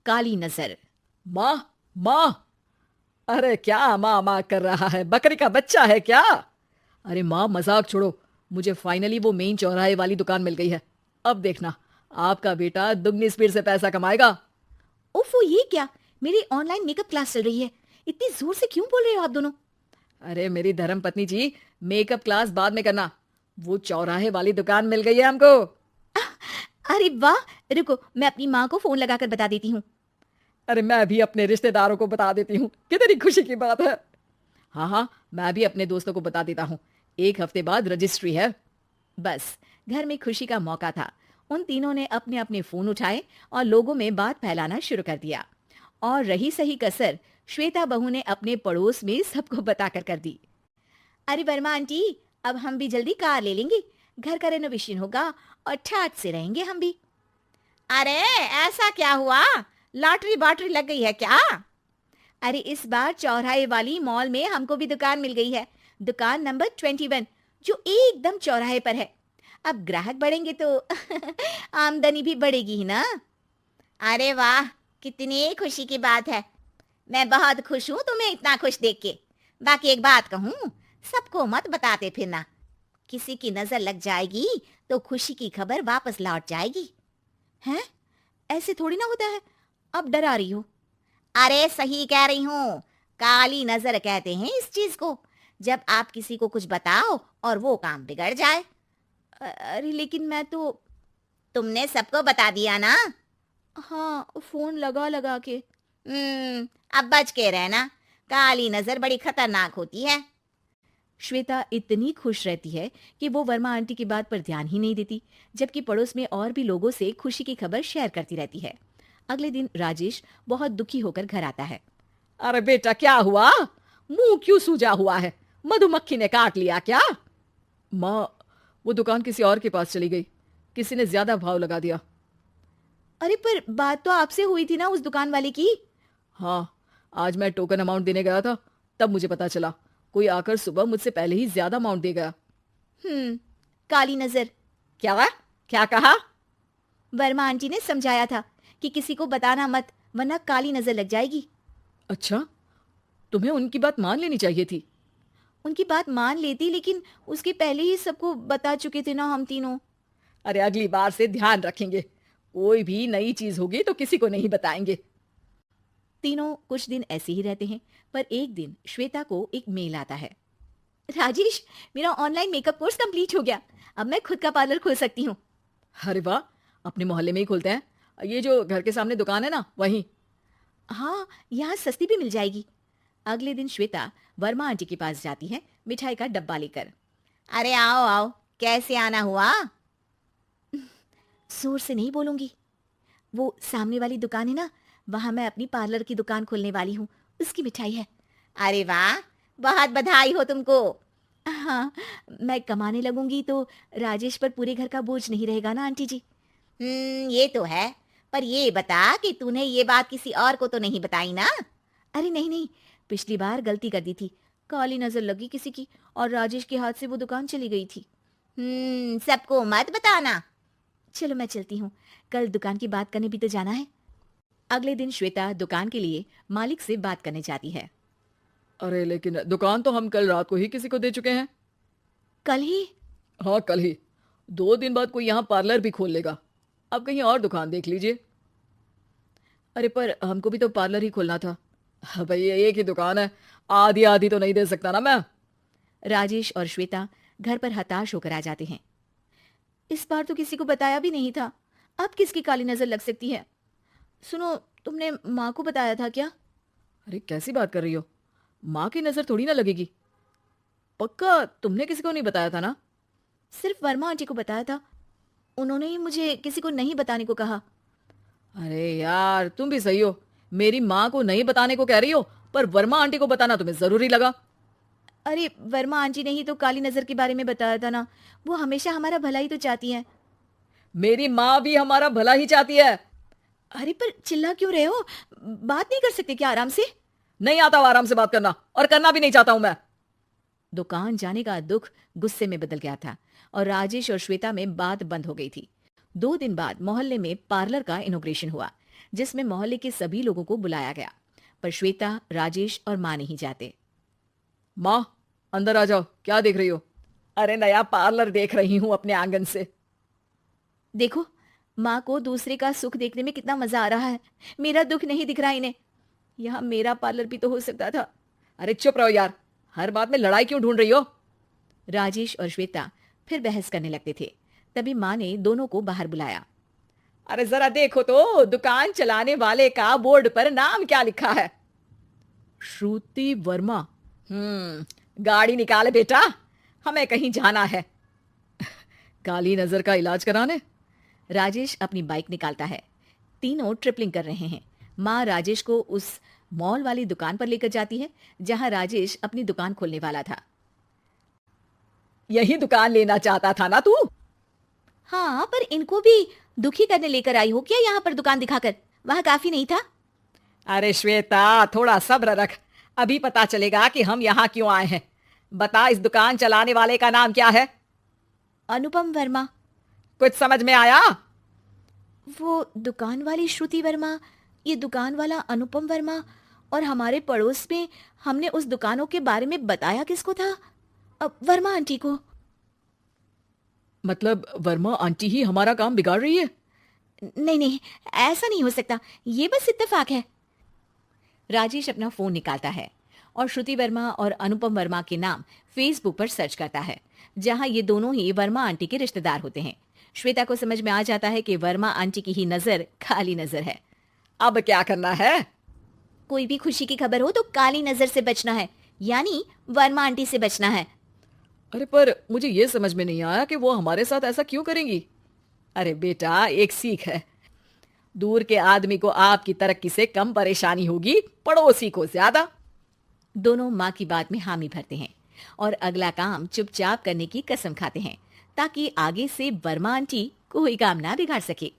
काली नजर। माँ, माँ। अरे क्या माँ माँ कर रहा है? बकरी का बच्चा है क्या? अरे माँ, मजाक छोड़ो। मुझे फाइनली वो मेन चौराहे वाली दुकान मिल गई है। अब देखना, आपका बेटा दुगनी स्पीड से पैसा कमाएगा। ओफो, ये क्या? मेरी ऑनलाइन मेकअप क्लास चल रही है। इतनी जोर से क्यों बोल रहे हो आप दोनों? अरे मेरी धर्म पत्नी जी, मेकअप क्लास बाद में करना। वो चौराहे वाली दुकान मिल गई है हमको। अरे वाह! रुको, मैं अपनी माँ को फोन लगाकर बता देती हूँ। अरे मैं भी अपने रिश्तेदारों को बता देती हूँ। कितनी खुशी की बात है। हाँ हाँ, मैं भी अपने दोस्तों को बता देता हूँ। 1 हफ्ते बाद रजिस्ट्री है। बस, घर में खुशी का मौका था। उन तीनों ने अपने अपने फोन उठाए और लोगों में बात फैलाना शुरू कर दिया। और रही सही कसर श्वेता बहू ने अपने पड़ोस में सबको बताकर कर दी। अरे वर्मा आंटी, अब हम भी जल्दी कार ले लेंगे। घर का रेनोवेशन होगा और ठाट से रहेंगे हम भी। अरे ऐसा क्या हुआ? लॉटरी बाटरी लग गई है क्या? अरे इस बार चौराहे वाली मॉल में हमको भी दुकान मिल गई है। दुकान नंबर 21, जो एकदम चौराहे पर है। अब ग्राहक बढ़ेंगे तो आमदनी भी बढ़ेगी ही ना। अरे वाह, कितनी खुशी की बात है। मैं बहुत खुश हूँ तुम्हें इतना खुश देख के। बाकी एक बात कहूँ, सबको मत बताते फिरना। किसी की नजर लग जाएगी तो खुशी की खबर वापस लौट जाएगी। हैं? ऐसे थोड़ी ना होता है। अब डरा रही हो। अरे सही कह रही हूँ। काली नजर कहते हैं इस चीज को, जब आप किसी को कुछ बताओ और वो काम बिगड़ जाए। अरे लेकिन मैं तो। तुमने सबको बता दिया ना? हाँ, फोन लगा लगा के। अब बच के रहना। काली नजर बड़ी खतरनाक होती है। श्वेता इतनी खुश रहती है कि वो वर्मा आंटी की बात पर ध्यान ही नहीं देती, जबकि पड़ोस में और भी लोगों से खुशी की खबर शेयर करती रहती है। अगले दिन राजेश बहुत दुखी होकर घर आता है। अरे बेटा, क्या हुआ? मुंह क्यों सूजा हुआ है? मधुमक्खी ने काट लिया क्या? माँ, वो दुकान किसी और के पास चली गई। किसी ने ज्यादा भाव लगा दिया। अरे पर बात तो आपसे हुई थी ना उस दुकान वाले की। हाँ, आज मैं टोकन अमाउंट देने गया था, तब मुझे पता चला। कोई आकर सुबह मुझसे पहले ही ज्यादा अमाउंट दे गया। काली नजर। क्या? क्या कहा? वर्मा आंटी ने समझाया था कि किसी को बताना मत, वरना काली नजर लग जाएगी। अच्छा, तुम्हें उनकी बात मान लेनी चाहिए थी। उनकी बात मान लेती, लेकिन उसके पहले ही सबको बता चुके थे ना हम तीनों। अरे अगली बार से ध्यान रखेंगे। कोई भी नई चीज होगी तो किसी को नहीं बताएंगे। तीनों कुछ दिन ऐसे ही रहते हैं, पर एक दिन श्वेता को एक मेल आता है। राजेश, मेरा ऑनलाइन मेकअप कोर्स कंप्लीट हो गया। अब मैं खुद का पार्लर खोल सकती हूँ। अरे वाह, अपने मोहल्ले में ही खोलते हैं। ये जो घर के सामने दुकान है ना, वहीं। हाँ, यहाँ सस्ती भी मिल जाएगी। अगले दिन श्वेता वर्मा आंटी के पास जाती है मिठाई का डब्बा लेकर। अरे आओ आओ, कैसे आना हुआ? जोर से नहीं बोलूंगी। वो सामने वाली दुकान है ना, वहां मैं अपनी पार्लर की दुकान खोलने वाली हूँ। उसकी मिठाई है। अरे वाह, बहुत बधाई हो तुमको। हाँ, मैं कमाने लगूंगी तो राजेश पर पूरे घर का बोझ नहीं रहेगा ना आंटी जी। ये तो है। पर ये बता कि तूने ये बात किसी और को तो नहीं बताई ना? अरे नहीं नहीं, पिछली बार गलती कर दी थी। काली नजर लगी किसी की और राजेश के हाथ से वो दुकान चली गई थी। सबको मत बताना। चलो मैं चलती हूँ, कल दुकान की बात करने भी तो जाना है। अगले दिन श्वेता दुकान के लिए मालिक से बात करने जाती है। अरे लेकिन दुकान तो हम कल रात को ही किसी को दे चुके हैं। कल ही? हाँ, कल ही। 2 दिन बाद कोई यहाँ पार्लर भी खोल लेगा। अब कहीं और दुकान देख लीजिए। अरे पर हमको भी तो पार्लर ही खोलना था। हाँ भाई, ये एक ही दुकान है, आधी आधी तो नहीं दे सकता ना मैं। राजेश और श्वेता घर पर हताश होकर आ जाते हैं। इस बार तो किसी को बताया भी नहीं था, अब किसकी काली नजर लग सकती है? सुनो, तुमने माँ को बताया था क्या? अरे कैसी बात कर रही हो? माँ की नजर थोड़ी ना लगेगी। पक्का तुमने किसी को नहीं बताया था ना? सिर्फ वर्मा आंटी को बताया था। उन्होंने ही मुझे किसी को नहीं बताने को कहा। अरे यार, तुम भी सही हो। मेरी माँ को नहीं बताने को कह रही हो, पर वर्मा आंटी को बताना तुम्हें जरूरी लगा। अरे वर्मा आंटी ने ही तो काली नजर के बारे में बताया था ना। वो हमेशा हमारा भला ही तो चाहती हैं। मेरी माँ भी हमारा भला ही चाहती है। अरे पर चिल्ला क्यों रहे हो? बात नहीं कर सकते क्या आराम से? नहीं आता हूं आराम से बात करना, और करना भी नहीं चाहता हूं मैं। दुकान जाने का दुख गुस्से में बदल गया था और राजेश और श्वेता में बात बंद हो गई थी। 2 दिन बाद मोहल्ले में पार्लर का इनॉग्रेशन हुआ, जिसमें मोहल्ले के सभी लोगों को बुलाया गया, पर श्वेता, राजेश और माँ नहीं जाते। माँ, अंदर आ जाओ, क्या देख रही हो? अरे नया पार्लर देख रही हूँ अपने आंगन से। देखो, माँ को दूसरे का सुख देखने में कितना मजा आ रहा है। मेरा दुख नहीं दिख रहा इन्हें। यहाँ मेरा पार्लर भी तो हो सकता था। अरे चुप रहो यार, हर बात में लड़ाई क्यों ढूंढ रही हो? राजेश और श्वेता फिर बहस करने लगते थे। तभी माँ ने दोनों को बाहर बुलाया। अरे जरा देखो तो, दुकान चलाने वाले का बोर्ड पर नाम क्या लिखा है? श्रुति वर्मा। गाड़ी निकाले बेटा, हमें कहीं जाना है। काली नजर का इलाज कराने? राजेश अपनी बाइक निकालता है। तीनों ट्रिपलिंग कर रहे हैं। माँ राजेश को उस मॉल वाली दुकान पर लेकर जाती है जहां राजेश अपनी दुकान खोलने वाला था। यही दुकान लेना चाहता था ना तू? हाँ, पर इनको भी दुखी करने लेकर आई हो क्या यहाँ पर दुकान दिखाकर? वहां काफी नहीं था? अरे श्वेता, थोड़ा सब्र रख, अभी पता चलेगा कि हम यहाँ क्यों आए हैं। बता, इस दुकान चलाने वाले का नाम क्या है? अनुपम वर्मा। कुछ समझ में आया? वो दुकान वाली श्रुति वर्मा, ये दुकान वाला अनुपम वर्मा, और हमारे पड़ोस में हमने उस दुकानों के बारे में बताया किसको था? वर्मा आंटी को। मतलब वर्मा आंटी ही हमारा काम बिगाड़ रही है? नहीं नहीं, ऐसा नहीं हो सकता, ये बस इत्तेफाक है। राजेश अपना फोन निकालता है और श्रुति वर्मा और अनुपम वर्मा के नाम फेसबुक पर सर्च करता है, जहां ये दोनों ही वर्मा आंटी के रिश्तेदार होते हैं। श्वेता को समझ में आ जाता है कि वर्मा आंटी की ही नजर काली नजर है। अब क्या करना है? कोई भी खुशी की खबर हो तो काली नजर से बचना है, यानी वर्मा आंटी से बचना है। अरे पर मुझे ये समझ में नहीं आया कि वो हमारे साथ ऐसा क्यों करेंगी? अरे बेटा, एक सीख है, दूर के आदमी को आपकी तरक्की से कम परेशानी होगी, पड़ोसी को ज्यादा। दोनों माँ की बात में हामी भरते हैं और अगला काम चुपचाप करने की कसम खाते हैं, ताकि आगे से वर्मा आंटी कोई काम ना बिगाड़ सके।